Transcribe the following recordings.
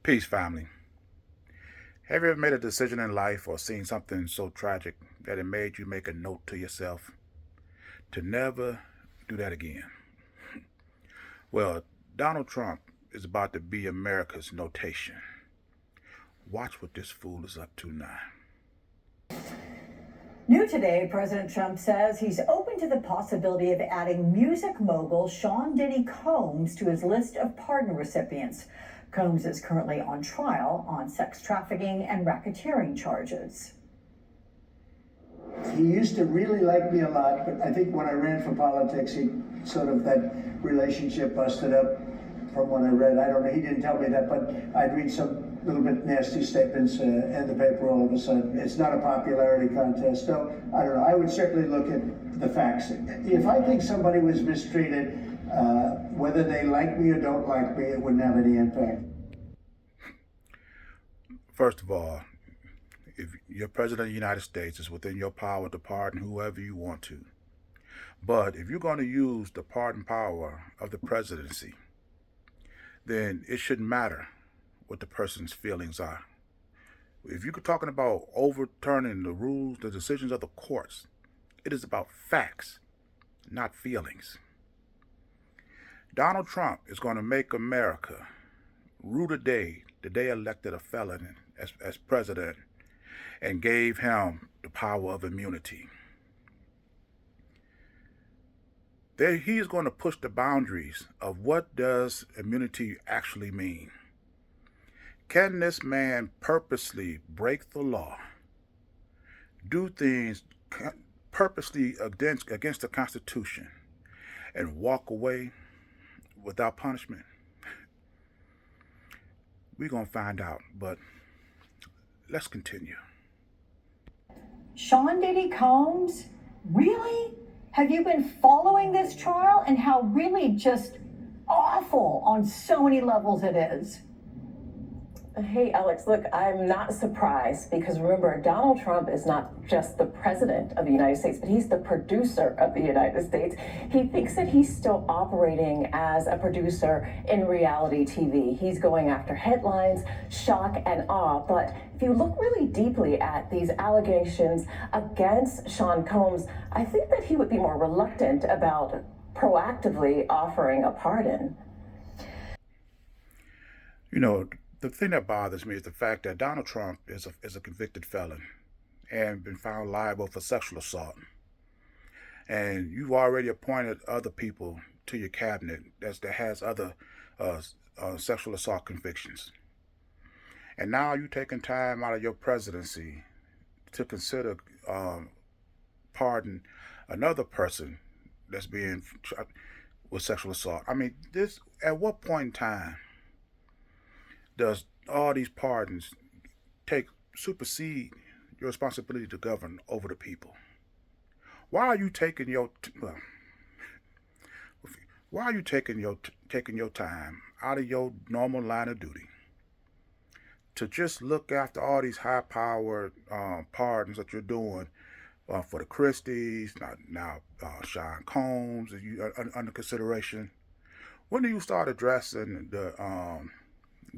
Peace, family. Have you ever made a decision in life or seen something so tragic that it made you make a note to yourself to never do that again? Well, Donald Trump is about to be America's notation. Watch what this fool is up to now. New today, President Trump says he's open to the possibility of adding music mogul Sean Diddy Combs to his list of pardon recipients. Combs is currently on trial on sex trafficking and racketeering charges. He used to really like me a lot, but I think when I ran for politics, he sort of, that relationship busted up from what I read. I don't know, he didn't tell me that, but I'd read some little bit nasty statements in the paper all of a sudden. It's not a popularity contest, so I don't know. I would certainly look at the facts. If I think somebody was mistreated, whether they like me or don't like me, it wouldn't have any impact. First of all, if you're president of the United States, it's within your power to pardon whoever you want to. But if you're going to use the pardon power of the presidency, then it shouldn't matter what the person's feelings are. If you're talking about overturning the rules, the decisions of the courts, it is about facts, not feelings. Donald Trump is going to make America rue the day elected a felon as president and gave him the power of immunity. He is going to push the boundaries of what does immunity actually mean. Can this man purposely break the law, do things purposely against the Constitution, and walk away without punishment? We're going to find out, but let's continue. Sean Diddy Combs? Really? Have you been following this trial and how really just awful on so many levels it is? Hey, Alex, look, I'm not surprised because remember, Donald Trump is not just the president of the United States, but he's the producer of the United States. He thinks that he's still operating as a producer in reality TV. He's going after headlines, shock, and awe. But if you look really deeply at these allegations against Sean Combs, I think that he would be more reluctant about proactively offering a pardon. You know, the thing that bothers me is the fact that Donald Trump is a convicted felon and been found liable for sexual assault. And you've already appointed other people to your cabinet that has other sexual assault convictions. And now you're taking time out of your presidency to consider pardon another person that's being with sexual assault. I mean, this, at what point in time does all these pardons supersede your responsibility to govern over the people? Why are you taking your taking your time out of your normal line of duty to just look after all these high-powered pardons that you're doing for the Christies, now Sean Combs is under consideration? When do you start addressing the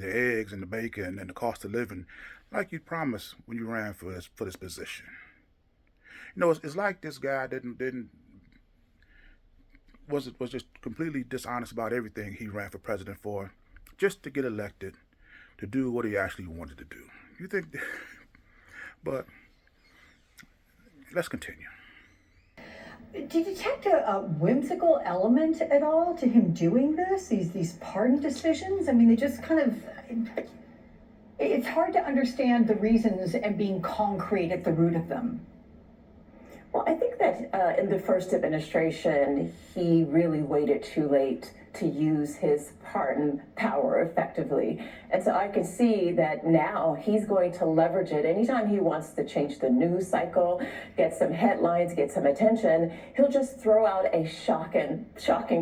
eggs and the bacon and the cost of living like you promised when you ran for this position? You know, it's like this guy was just completely dishonest about everything he ran for president for, just to get elected to do what he actually wanted to do. You think? But let's continue. Do you detect a whimsical element at all to him doing this? These pardon decisions? I mean, they just kind of, it's hard to understand the reasons and being concrete at the root of them. Well, I think that in the first administration, he really waited too late to use his pardon power effectively. And so I can see that now he's going to leverage it. Anytime he wants to change the news cycle, get some headlines, get some attention, he'll just throw out a shocking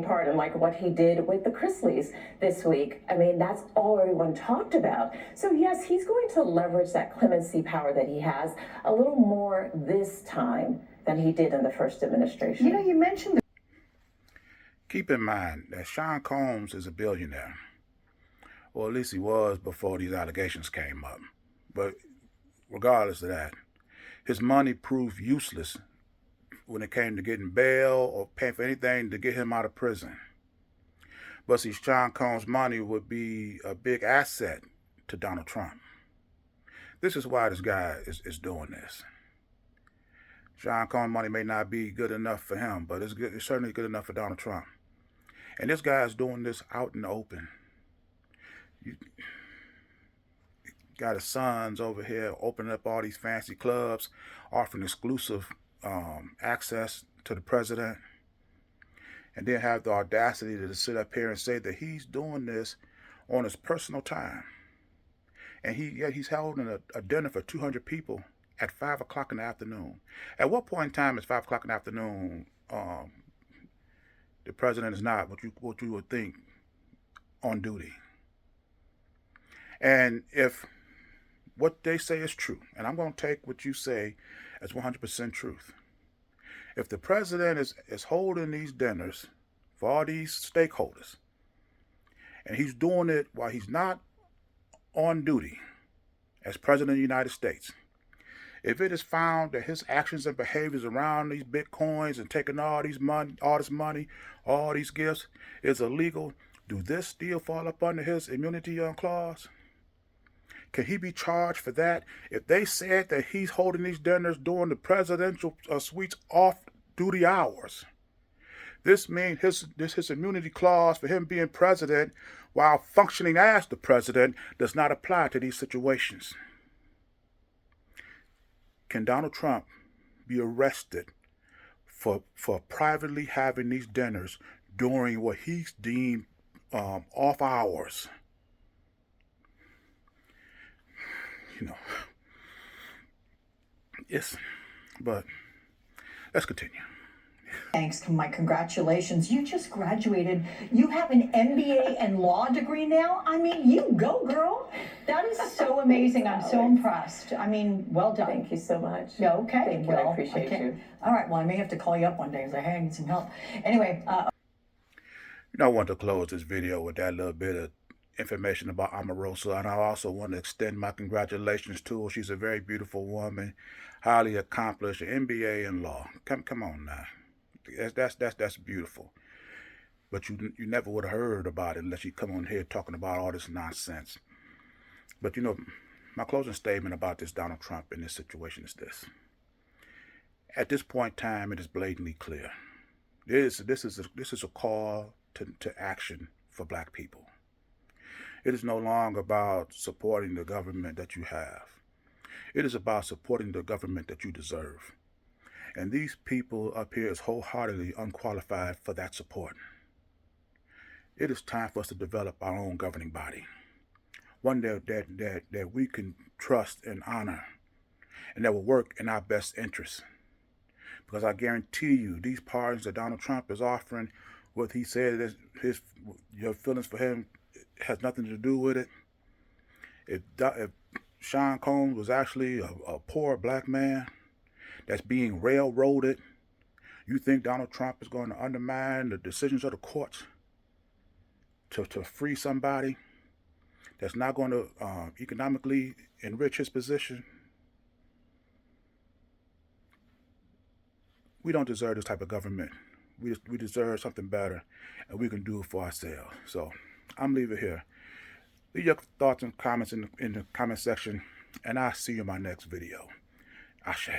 pardon like what he did with the Chrisleys this week. I mean, that's all everyone talked about. So yes, he's going to leverage that clemency power that he has a little more this time than he did in the first administration. You know, you mentioned Keep in mind that Sean Combs is a billionaire. Or at least he was before these allegations came up. But regardless of that, his money proved useless when it came to getting bail or paying for anything to get him out of prison. But see, Sean Combs' money would be a big asset to Donald Trump. This is why this guy is doing this. Sean Combs' money may not be good enough for him, but it's certainly good enough for Donald Trump. And this guy is doing this out in the open. You got his sons over here opening up all these fancy clubs, offering exclusive access to the president, and then have the audacity to sit up here and say that he's doing this on his personal time. And he's holding a dinner for 200 people at 5 o'clock in the afternoon. At what point in time is 5 o'clock in the afternoon? The president is not what you would think on duty. And if what they say is true, and I'm going to take what you say as 100% truth. If the president is holding these dinners for all these stakeholders, and he's doing it while he's not on duty as president of the United States, if it is found that his actions and behaviors around these bitcoins and taking all this money, all these gifts is illegal, do this still fall up under his immunity clause? Can he be charged for that? If they said that he's holding these dinners during the presidential suite's off-duty hours, this means his immunity clause for him being president while functioning as the president does not apply to these situations. Can Donald Trump be arrested for privately having these dinners during what he's deemed off hours? Yes, but let's continue. Thanks, my congratulations. You just graduated. You have an MBA and law degree now. I mean, you go, girl. That is so amazing. I'm so impressed. I mean, well done. Thank you so much. Yeah, okay. Thank you. I appreciate you. All right. Well, I may have to call you up one day and say, hey, I need some help. Anyway. I want to close this video with that little bit of information about Omarosa, and I also want to extend my congratulations to her. She's a very beautiful woman, highly accomplished, an MBA in law. Come on now, that's beautiful. But you never would have heard about it unless you come on here talking about all this nonsense. But my closing statement about this Donald Trump in this situation is this: at this point in time, it is blatantly clear. This is a call to action for black people. It is no longer about supporting the government that you have. It is about supporting the government that you deserve. And these people up here is wholeheartedly unqualified for that support. It is time for us to develop our own governing body. One that we can trust and honor, and that will work in our best interests. Because I guarantee you, these pardons that Donald Trump is offering, what he said is your feelings for him has nothing to do with it. If Sean Combs was actually a poor black man that's being railroaded, you think Donald Trump is going to undermine the decisions of the courts to free somebody that's not going to economically enrich his position? We don't deserve this type of government. We deserve something better, and we can do it for ourselves. So I'm leaving it here. Leave your thoughts and comments in the comment section, and I'll see you in my next video. Ashe.